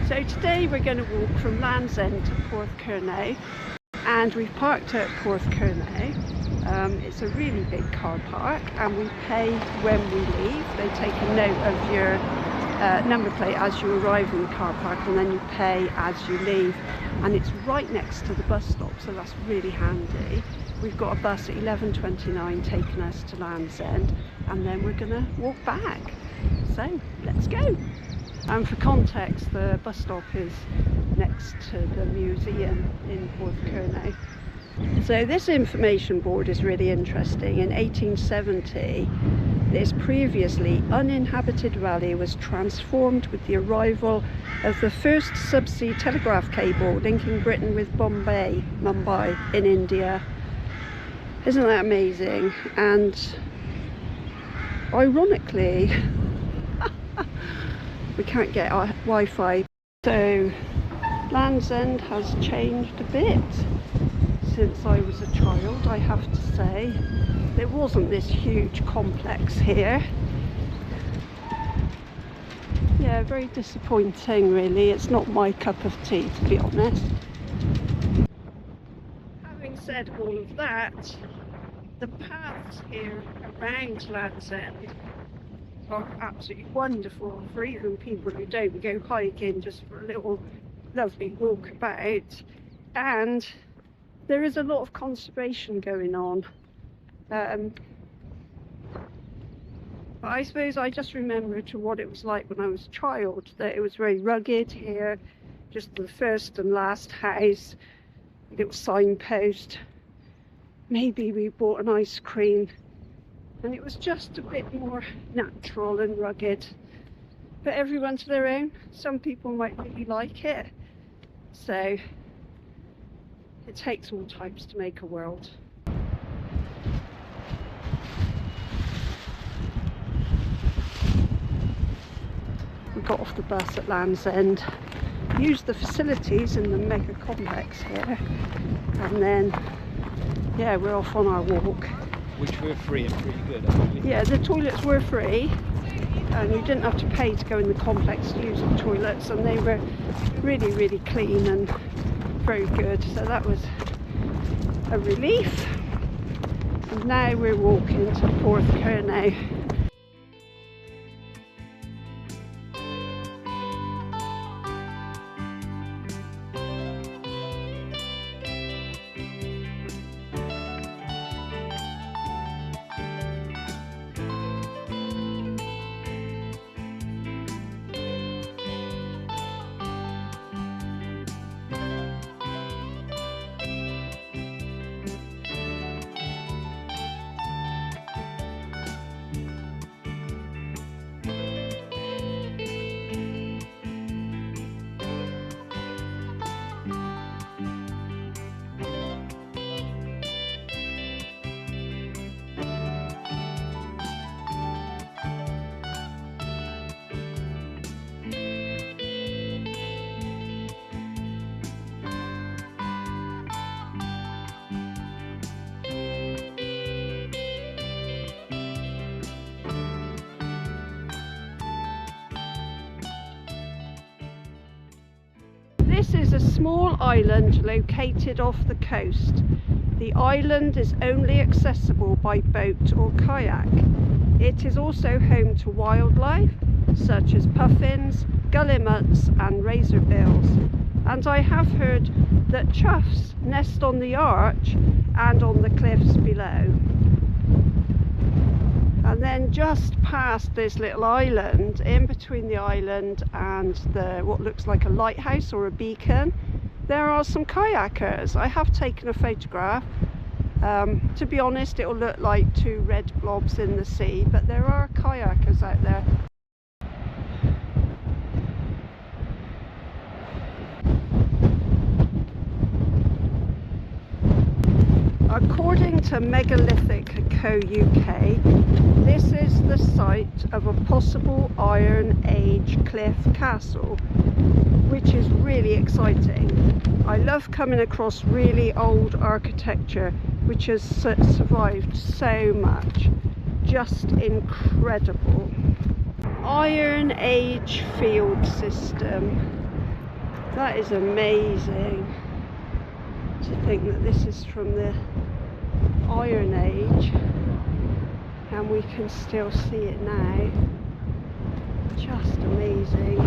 So today we're going to walk from Land's End to Porthcurno, and we've parked at Porthcurno. It's a really big car park, and we pay when we leave. They take a note of your number plate as you arrive in the car park, and then you pay as you leave. And it's right next to the bus stop, so that's really handy. We've got a bus at 11:29 taking us to Land's End, and then we're going to walk back. So let's go. And for context, the bus stop is next to the museum in Porthcurno. So this information board is really interesting. In 1870, this previously uninhabited valley was transformed with the arrival of the first subsea telegraph cable linking Britain with Mumbai in India. Isn't that amazing? And ironically, we can't get our Wi-Fi. So Land's End has changed a bit since I was a child, I have to say. There wasn't this huge complex here. Yeah, very disappointing really. It's not my cup of tea, to be honest. Having said all of that, the paths here around Land's End are absolutely wonderful for even people who don't go hiking, just for a little lovely walk about. And there is a lot of conservation going on. But I suppose I just remember to what it was like when I was a child, that it was very rugged here, just the first and last house, little signpost. Maybe we bought an ice cream, and it was just a bit more natural and rugged. But everyone to their own. Some people might really like it. So it takes all types to make a world. We got off the bus at Land's End, used the facilities in the mega complex here, and then yeah, we're off on our walk. Which were free and pretty good, actually. Yeah, the toilets were free, and you didn't have to pay to go in the complex to use the toilets, and they were really, really clean and very good. So that was a relief. And now we're walking to Porthcurno. This is a small island located off the coast. The island is only accessible by boat or kayak. It is also home to wildlife such as puffins, guillemots and razorbills. And I have heard that choughs nest on the arch and on the cliffs below. And then just past this little island, in between the island and the what looks like a lighthouse or a beacon, there are some kayakers. I have taken a photograph. To be honest, it will look like two red blobs in the sea, but there are kayakers out there. According to Megalithic Co UK, this is the site of a possible Iron Age cliff castle, which is really exciting. I love coming across really old architecture which has survived so much. Just incredible. Iron Age field system. That is amazing to think that this is from the Iron Age and we can still see it now. Just amazing.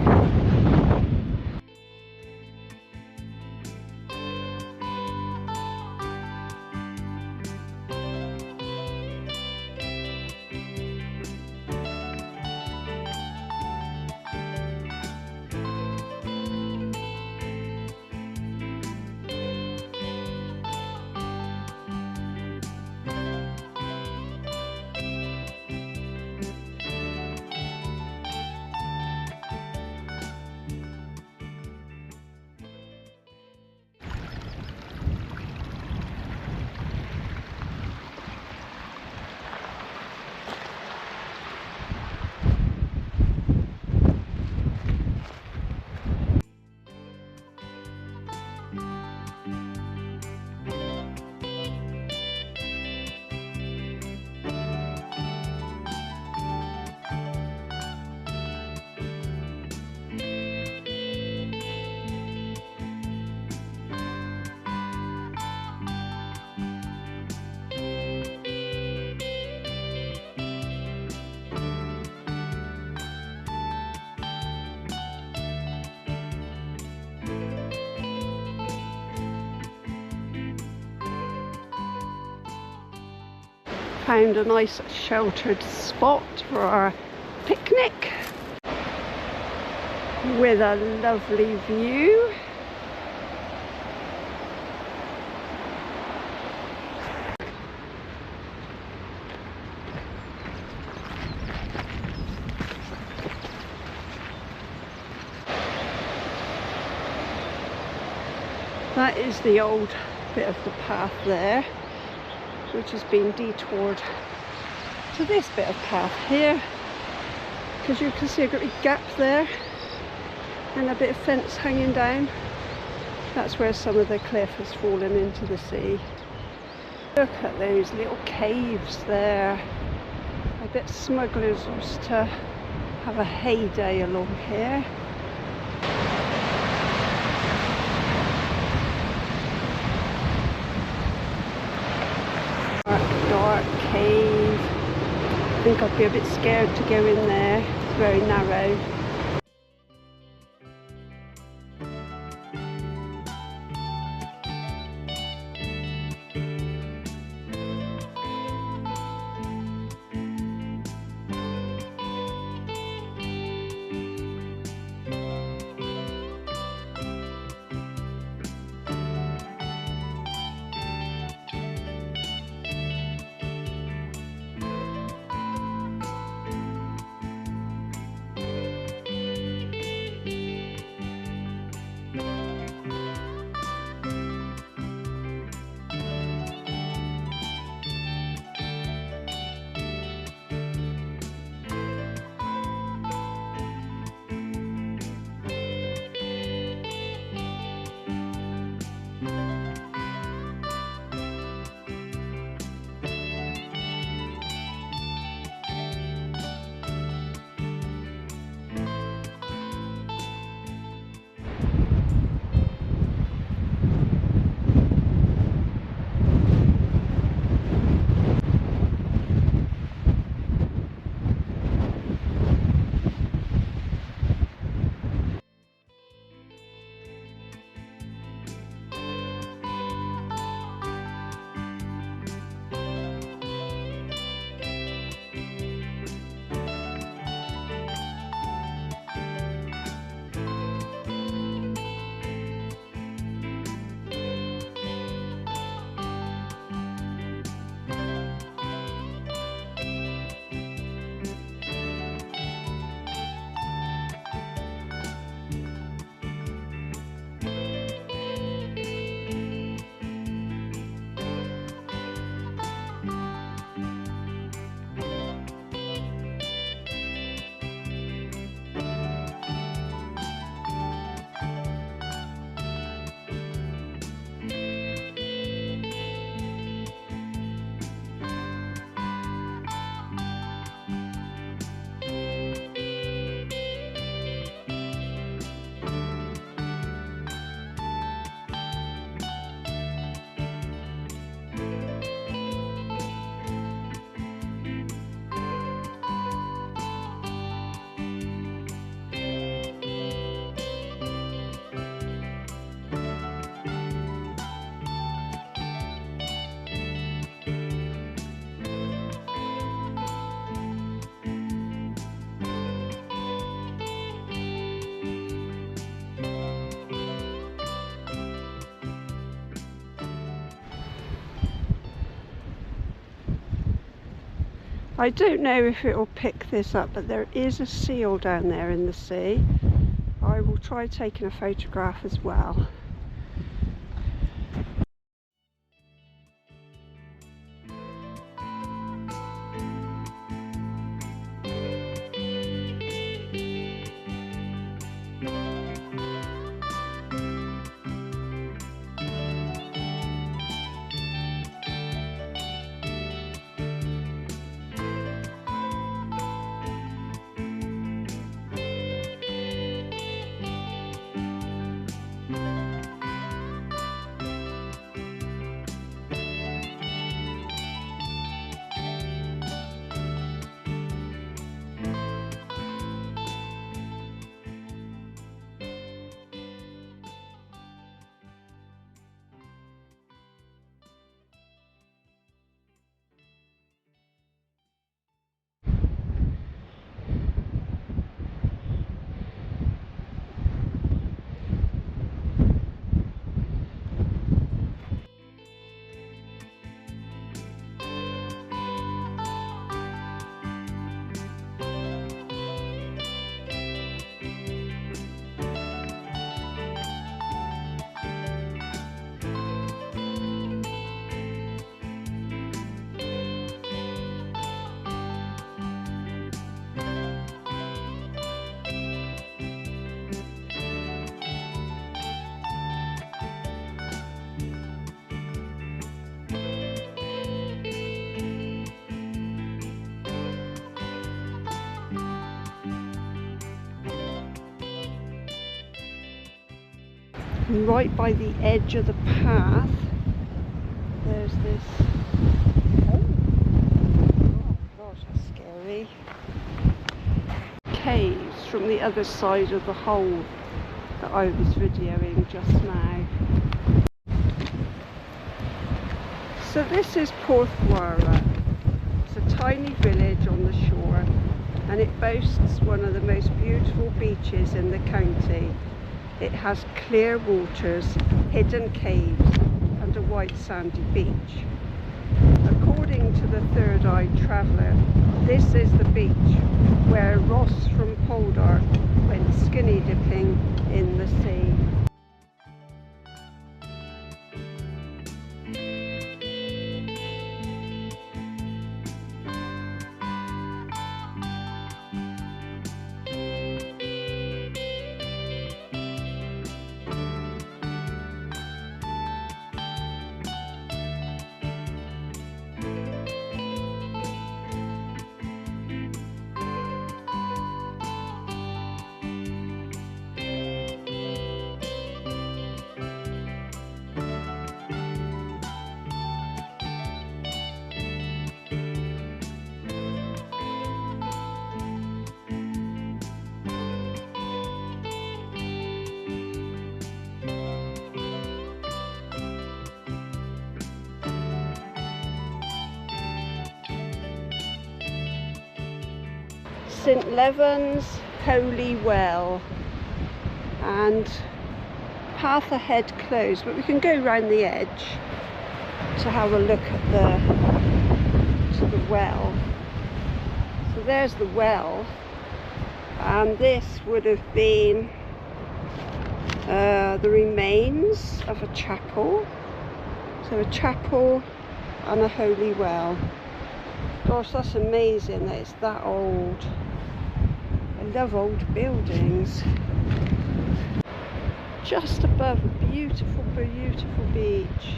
Found a nice sheltered spot for our picnic with a lovely view. That is the old bit of the path there, which has been detoured to this bit of path here, because you can see a great gap there and a bit of fence hanging down. That's where some of the cliff has fallen into the sea. Look at those little caves there. I bet smugglers used to have a heyday along here. Dark cave. I think I'd be a bit scared to go in there. It's very narrow. I don't know if it will pick this up, but there is a seal down there in the sea. I will try taking a photograph as well. And right by the edge of the path, there's this, oh gosh, that's scary, caves from the other side of the hole that I was videoing just now. So this is Porthgwarra. It's a tiny village on the shore, and it boasts one of the most beautiful beaches in the county. It has clear waters, hidden caves and a white sandy beach. According to the third-eyed traveller, this is the beach where Ross from Pordenack went skinny dipping in the sea. St Levan's Holy Well, and path ahead closed, but we can go round the edge to have a look at the well. So there's the well, and this would have been the remains of a chapel. So a chapel and a holy well. Gosh, that's amazing that it's that old. I love old buildings. Just above a beautiful, beautiful beach.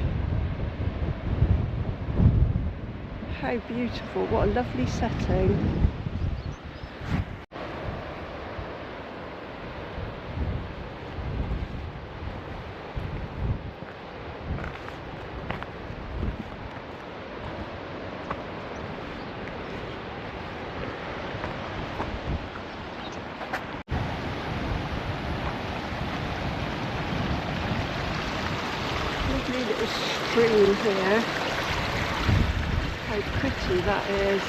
How beautiful, what a lovely setting. Little stream here. How pretty that is,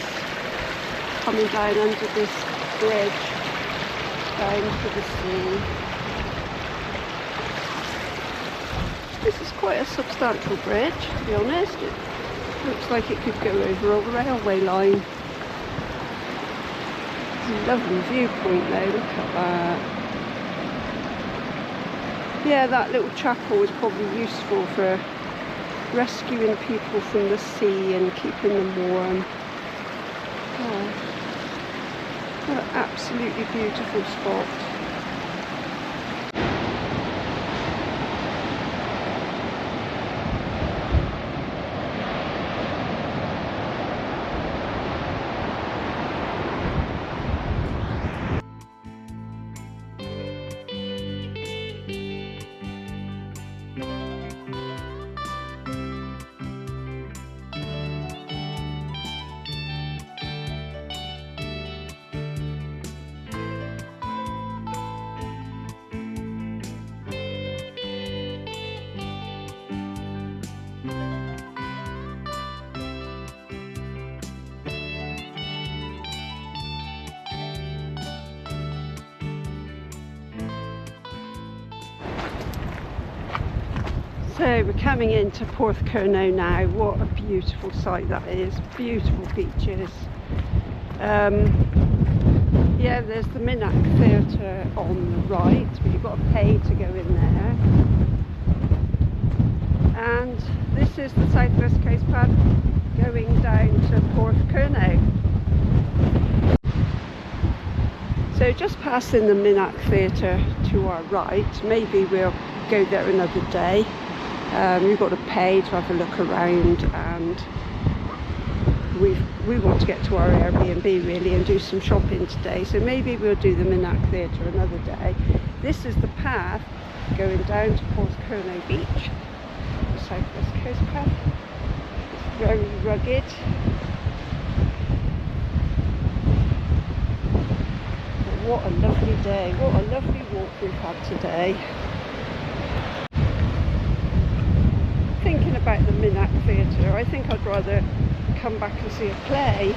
coming down under this bridge down to the sea. This is quite a substantial bridge, to be honest. It looks like it could go over a railway line. Lovely viewpoint though, look at that. Yeah, that little chapel is probably useful for rescuing people from the sea and keeping them warm. Oh, what an absolutely beautiful spot. So we're coming into Porthcurno now. What a beautiful sight that is. Beautiful beaches. Yeah, there's the Pordenack Theatre on the right, but you've got to pay to go in there. And this is the South West Coast path going down to Porthcurno. So just passing the Pordenack Theatre to our right. Maybe we'll go there another day. We've got to pay to have a look around, and we want to get to our Airbnb really and do some shopping today, so maybe we'll do the Pordenack Theatre another day. This is the path going down to Porthcurno Beach, the South West Coast path. It's very rugged. But what a lovely day, what a lovely walk we've had today. Thinking about the Pordenack Theatre, I think I'd rather come back and see a play,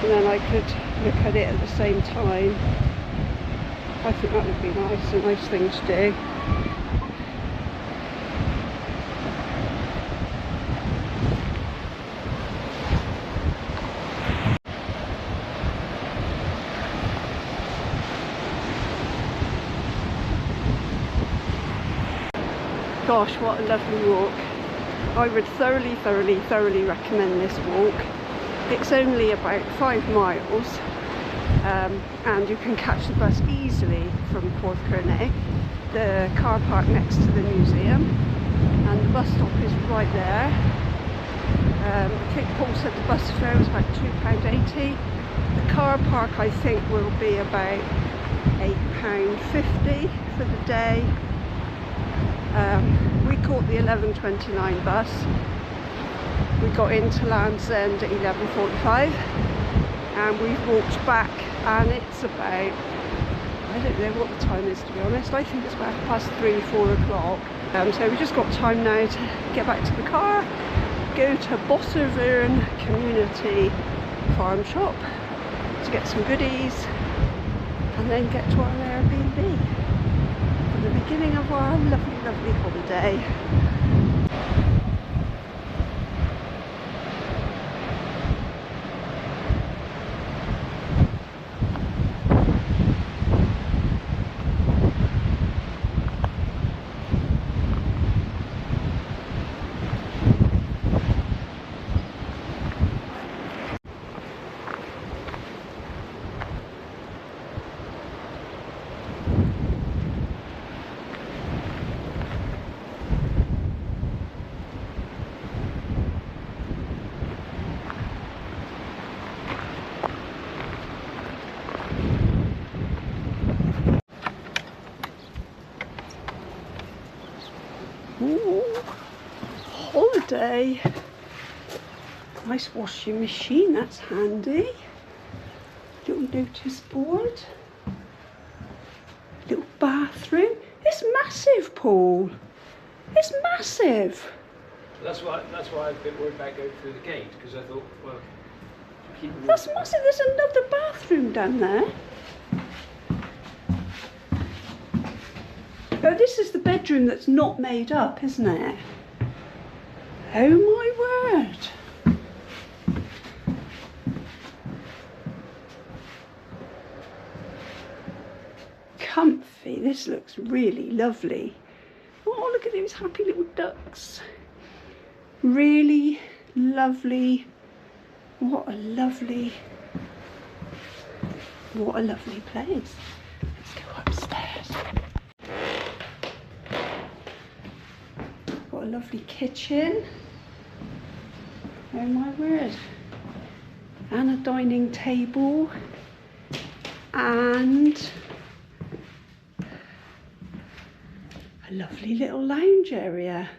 and then I could look at it at the same time. I think that would be nice, a nice thing to do. Gosh, what a lovely walk. I would thoroughly recommend this walk. It's only about 5 miles, and you can catch the bus easily from Porthcurno. The car park next to the museum, and the bus stop is right there. I think Paul said the bus fare was about £2.80. The car park I think will be about £8.50 for the day. We caught the 11:29 bus. We got into Land's End at 11:45, and we've walked back, and it's about, I don't know what the time is to be honest, I think it's about past 3-4 o'clock. So we've just got time now to get back to the car, go to Bosavern Community Farm shop to get some goodies, and then get to our Airbnb. The beginning of our lovely holiday. Ooh, holiday. Nice washing machine, that's handy. Little notice board. Little bathroom. It's massive, Paul. It's massive. That's why I was a bit worried about going through the gate, because I thought, well, that's massive. There's another bathroom down there. Oh, this is the bedroom that's not made up, isn't it? Oh my word. comfy. This looks really lovely. Oh, look at those happy little ducks. Really lovely. What a lovely place. Let's go upstairs. Got a lovely kitchen. Oh my word. And a dining table. And a lovely little lounge area.